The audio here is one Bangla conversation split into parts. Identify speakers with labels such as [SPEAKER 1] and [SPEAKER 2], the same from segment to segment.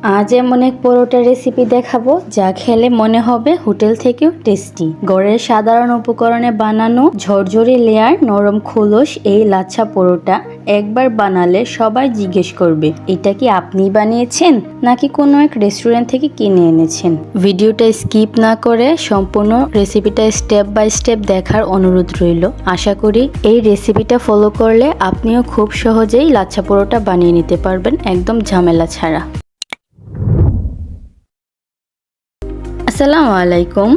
[SPEAKER 1] আজ এমন এক পরোটা রেসিপি দেখাবো যা খেলে মনে হবে হোটেল থেকেও টেস্টি। ঘরের সাধারণ উপকরণে বানানো ঝরঝরে লেয়ার নরম খোলস এই লাচ্ছা পরোটা একবার বানালে সবাই জিজ্ঞেস করবে এটা কি আপনি বানিয়েছেন নাকি কোনো এক রেস্টুরেন্ট থেকে কিনে এনেছেন। ভিডিওটা স্কিপ না করে সম্পূর্ণ রেসিপিটা স্টেপ বাই স্টেপ দেখার অনুরোধ রইল। আশা করি এই রেসিপিটা ফলো করলে আপনিও খুব সহজেই লাচ্ছা পরোটা বানিয়ে নিতে পারবেন একদম ঝামেলা ছাড়া। আসসালামু আলাইকুম,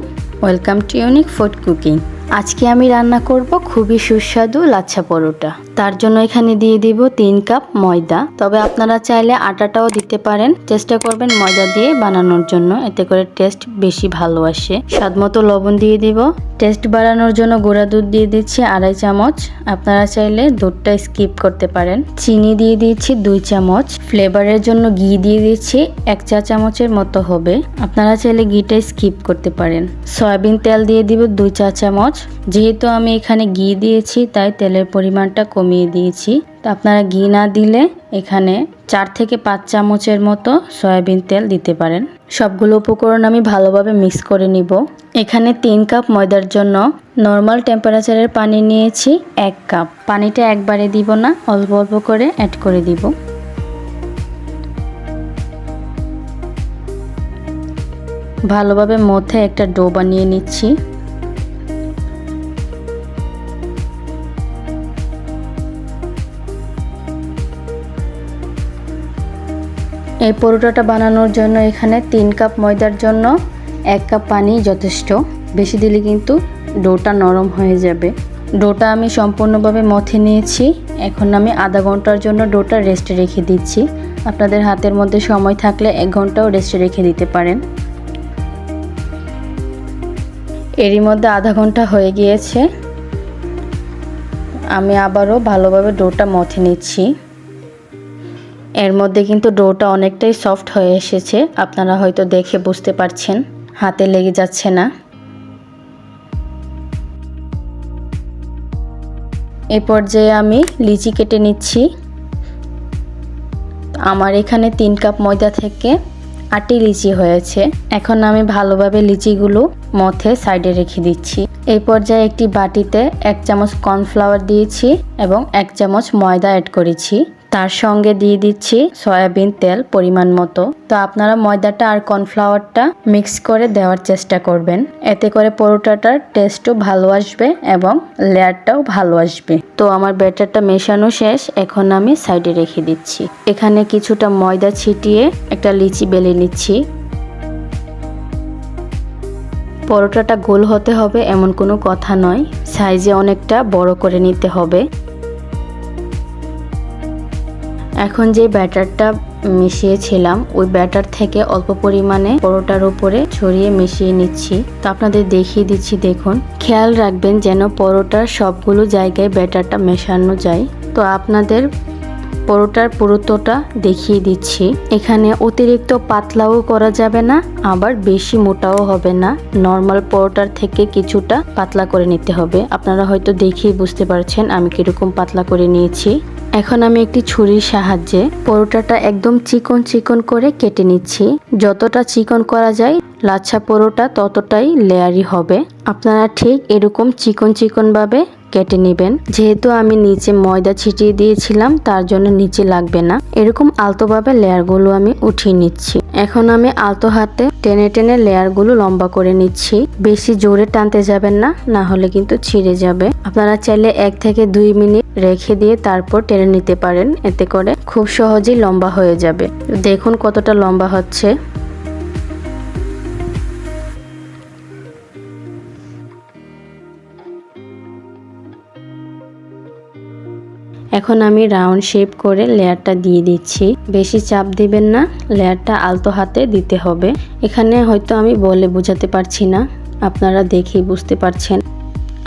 [SPEAKER 1] welcome to unique food cooking. আজকে আমি রান্না করব খুবই সুস্বাদু লাচ্ছা পরোটা। তার জন্য এখানে দিয়ে দিব 3 কাপ ময়দা, তবে আপনারা চাইলে আটাটাও দিতে পারেন। চেষ্টা করবেন ময়দা দিয়ে বানানোর জন্য, এতে করে টেস্ট বেশি ভালো আসে। স্বাদমতো লবণ দিয়ে দিব। টেস্ট বাড়ানোর জন্য গুঁড়া দুধ দিয়ে দিচ্ছি 2.5 চামচ। আপনারা চাইলে দুধটা স্কিপ করতে পারেন। চিনি দিয়ে দিচ্ছি 2 চামচ। ফ্লেভারের জন্য ঘি দিয়ে দিচ্ছি 1 চা চামচের মতো হবে। আপনারা চাইলে ঘিটা স্কিপ করতে পারেন। সয়াবিন তেল দিয়ে দিব 2 চা চামচ। যেহেতু আমি এখানে ঘি দিয়েছি তাই তেলের পরিমাণটা কমিয়ে দিয়েছি। তো আপনারা ঘি না দিলে এখানে 4 থেকে 5 চামচের মতো সয়াবিন তেল দিতে পারেন। সবগুলো উপকরণ আমি ভালোভাবে মিক্স করে নিব। এখানে 3 কাপ ময়দার জন্য নর্মাল টেম্পারেচারের পানি নিয়েছি 1 কাপ। পানিটা একবারে দিব না, অল্প অল্প করে অ্যাড করে দিব। ভালোভাবে মথে একটা ডো বানিয়ে নিচ্ছি। এই পরোটাটা বানানোর জন্য এখানে 3 কাপ ময়দার জন্য 1 কাপ পানি যথেষ্ট। বেশি দিলে কিন্তু ডোটা নরম হয়ে যাবে। ডোটা আমি সম্পূর্ণভাবে মথে নিয়েছি। এখন আমি আধা ঘন্টার জন্য ডোটা রেস্টে রেখে দিচ্ছি। আপনাদের হাতের মধ্যে সময় থাকলে 1 ঘন্টাও রেস্টে রেখে দিতে পারেন। এরই মধ্যে আধা ঘন্টা হয়ে গিয়েছে। আমি আবারও ভালোভাবে ডোটা মথে নিচ্ছি। এর মধ্যে কিন্তু ডোটা অনেকটাই সফট হয়ে এসেছে। আপনারা হয়তো দেখে বুঝতে পারছেন, হাতে লেগে যাচ্ছে না। এই পর্যায়ে আমি লিচি কেটে নিচ্ছি। আমার এখানে 3 কাপ ময়দা থেকে 8টি লিচি হয়েছে। এখন আমি ভালোভাবে লিচিগুলো মথে সাইডে রেখে দিচ্ছি। এই পর্যায়ে একটি বাটিতে 1 চামচ কর্নফ্লাওয়ার দিয়েছি এবং 1 চামচ ময়দা অ্যাড করেছি। তার সঙ্গে দিয়ে দিচ্ছি সয়াবিন তেল পরিমাণ মতো। তো আপনারা ময়দাটা আর কর্নফ্লাওয়ারটা মিক্স করে দেওয়ার চেষ্টা করবেন, এতে করে পরোটাটার টেস্টও ভালো আসবে এবং লেয়ারটাও ভালো আসবে। তো আমার ব্যাটারটা মেশানো শেষ, এখন আমি সাইডে রেখে দিচ্ছি। এখানে কিছুটা ময়দা ছিটিয়ে একটা লিচি বেলে নিচ্ছি। পরোটাটা গোল হতে হবে এমন কোনো কথা নয়, সাইজে অনেকটা বড় করে নিতে হবে। এখন যে ব্যাটারটা মিশিয়েছিলাম ওই ব্যাটার থেকে অল্প পরিমাণে পরোটার উপরে ছড়িয়ে মিশিয়ে নিচ্ছি। তো আপনাদের দেখিয়ে দিচ্ছি, দেখুন। খেয়াল রাখবেন যেন পরোটার সবগুলো জায়গায় ব্যাটারটা মেশানো যায়। তো আপনাদের পরোটার পুরুত্বটা দেখিয়ে দিচ্ছি। এখানে অতিরিক্ত পাতলাও করা যাবে না, আবার বেশি মোটাও হবে না। নর্মাল পরোটার থেকে কিছুটা পাতলা করে নিতে হবে। আপনারা হয়তো দেখেই বুঝতে পারছেন আমি কিরকম পাতলা করে নিয়েছি। এখন আমি একটি ছুরির সাহায্যে পরোটাটা একদম চিকন চিকন করে কেটে নিচ্ছি। যতটা চিকন করা যায় লাচ্ছা পরোটা ততটাই লেয়ারি হবে। আপনারা ঠিক এরকম চিকন চিকন ভাবে কেটে নেবেন। যেহেতু আমি নিচে ময়দা ছিটিয়ে দিয়েছিলাম তার জন্য নিচে লাগবে না। এরকম আলতোভাবে লেয়ারগুলো আমি উঠিয়ে নিচ্ছি। এখন আমি আলতো হাতে টেনে টেনে লেয়ারগুলো লম্বা করে নিচ্ছি। বেশি জোরে টানতে যাবেন না, না হলে কিন্তু ছিঁড়ে যাবে। আপনারা চাইলে 1 থেকে 2 মিনিট রেখে দিয়ে তারপর টেনে নিতে পারেন, এতে করে খুব সহজেই লম্বা হয়ে যাবে। দেখুন কতটা লম্বা হচ্ছে। এখন আমি রাউন্ড শেপ করে লেয়ারটা দিয়ে দিচ্ছি। বেশি চাপ দিবেন না, লেয়ারটা আলতো হাতে দিতে হবে। এখানে হয়তো আমি বলে বোঝাতে পারছি না, আপনারা দেখেই বুঝতে পারছেন।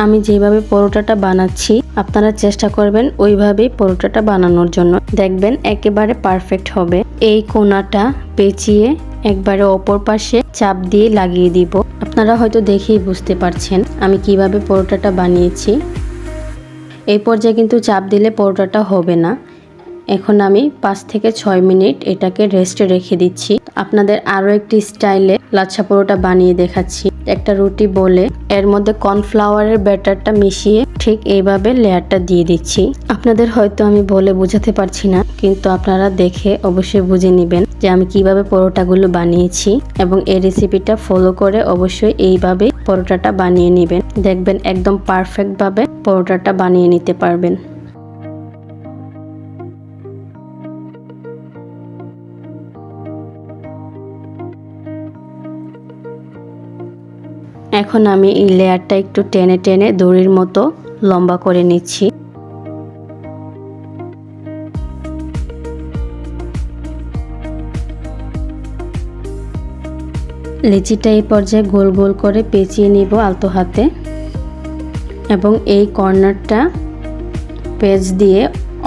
[SPEAKER 1] আমি যেভাবে পরোটাটা বানাচ্ছি আপনারা চেষ্টা করবেন ওইভাবেই পরোটাটা বানানোর জন্য, দেখবেন একেবারে পারফেক্ট হবে। এই কোণাটা পেঁচিয়ে একবারে অপর পাশে চাপ দিয়ে লাগিয়ে দিব। আপনারা হয়তো দেখেই বুঝতে পারছেন আমি কিভাবে পরোটাটা বানিয়েছি। এই পর্যায়ে কিন্তু চাপ দিলে পরোটাটা হবে না। এখন আমি 5 থেকে 6 মিনিট এটাকে রেস্টে রেখে দিচ্ছি। আপনাদের আরও একটি স্টাইলে লাচ্ছা পরোটা বানিয়ে দেখাচ্ছি। একটা রুটি বলে এর মধ্যে কর্নফ্লাওয়ারের ব্যাটারটা মিশিয়ে ঠিক এইভাবে লেয়ারটা দিয়ে দিচ্ছি। আপনাদের হয়তো আমি বলে বোঝাতে পারছি না, কিন্তু আপনারা দেখে অবশ্যই বুঝে নেবেন যে আমি কিভাবে পরোটাগুলো বানিয়েছি, এবং এই রেসিপিটা ফলো করে অবশ্যই এইভাবে পরোটাটা বানিয়ে নেবেন। দেখবেন একদম পারফেক্টভাবে পরোটাটা বানিয়ে নিতে পারবেন। এখন আমি এই লেয়ারটা একটু টেনে টেনে দড়ির মতো লম্বা করে নিচ্ছি। লিচিটা এই পর্যায়ে গোল গোল করে পেঁচিয়ে নিব আলতো হাতে, এবং এই কর্নারটা পেঁচ দিয়ে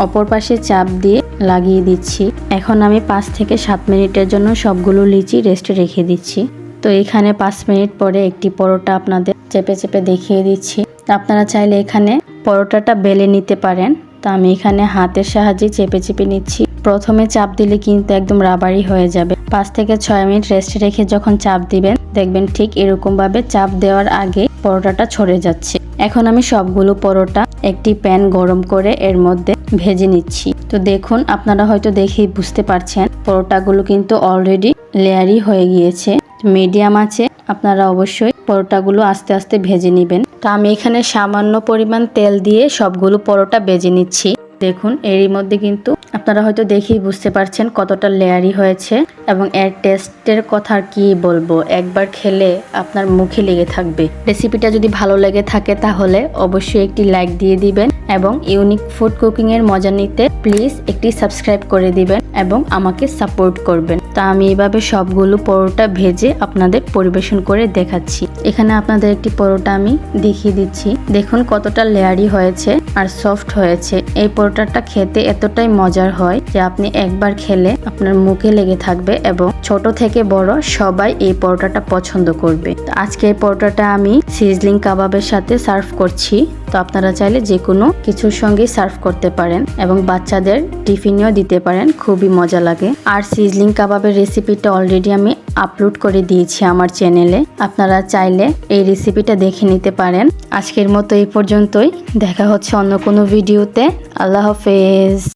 [SPEAKER 1] অপর পাশে চাপ দিয়ে লাগিয়ে দিচ্ছি। এখন আমি 5 থেকে 7 মিনিটের জন্য সবগুলো লিচি রেস্টে রেখে দিচ্ছি। তো এখানে 5 মিনিট পরে একটি পরোটা আপনাদের চেপে চেপে দেখিয়ে দিচ্ছি। আপনারা চাইলে এখানে পরোটাটা বেলে নিতে পারেন। তো আমি এখানে হাতের সাহায্যে চেপে চেপে নিচ্ছি। প্রথমে চাপ দিলে কিন্তু একদম রাবারি হয়ে যাবে। 5 থেকে 6 মিনিট রেস্টে রেখে যখন চাপ দিবেন, দেখবেন ঠিক এরকম ভাবে চাপ দেওয়ার আগে পরোটাটা ছড়ে যাচ্ছে। এখন আমি সবগুলো পরোটা একটি প্যান গরম করে এর মধ্যে ভেজে নিচ্ছি। তো দেখুন, আপনারা হয়তো দেখেই বুঝতে পারছেন পরোটাগুলো কিন্তু অলরেডি লেয়ারি হয়ে গিয়েছে। মিডিয়াম আছে আপনারা অবশ্যই পরোটাগুলো আস্তে আস্তে ভেজে নেবেন। তো আমি এখানে সামান্য পরিমাণ তেল দিয়ে সবগুলো পরোটা ভেজে নিচ্ছি। দেখুন, এরই মধ্যে কিন্তু আপনারা হয়তো দেখেই বুঝতে পারছেন কতটা লেয়ারি হয়েছে, এবং এর টেস্টের কথা আর কি বলবো, একবার খেলে আপনার মুখে লেগে থাকবে। রেসিপিটা যদি ভালো লেগে থাকে তাহলে অবশ্যই একটি লাইক দিয়ে দিবেন, এবং ইউনিক ফুড কুকিং এর মজা নিতে প্লিজ একটি সাবস্ক্রাইব করে দিবেন এবং আমাকে সাপোর্ট করবেন। তা আমি এভাবে সবগুলো পরোটা ভেজে আপনাদের পরিবেশন করে দেখাচ্ছি। এখানে আপনাদের একটি পরোটা আমি দেখিয়ে দিচ্ছি। দেখুন কতটা লেয়ারি হয়েছে আর সফট হয়েছে। এই পরোটাটা খেতে এতটাই মজার হয় যে আপনি একবার খেলে আপনার মুখে লেগে থাকবে, এবং ছোট থেকে বড় সবাই এই পরোটাটা পছন্দ করবে। তো আজকে এই পরোটাটা আমি সিজলিং কাবাবের সাথে সার্ভ করছি। তো আপনারা চাইলে যে কোনো কিছুর সঙ্গে সার্ভ করতে পারেন, এবং বাচ্চাদের টিফিনেও দিতে পারেন, খুবই মজা লাগে। আর সিজলিং কাবাবের রেসিপিটা অলরেডি আমি আপলোড করে দিয়েছি আমার চ্যানেলে, আপনারা চাইলে এই রেসিপিটা দেখে নিতে পারেন। আজকের মতো এই পর্যন্তই, দেখা হচ্ছে অন্য কোনো ভিডিওতে। আল্লাহ হাফেজ।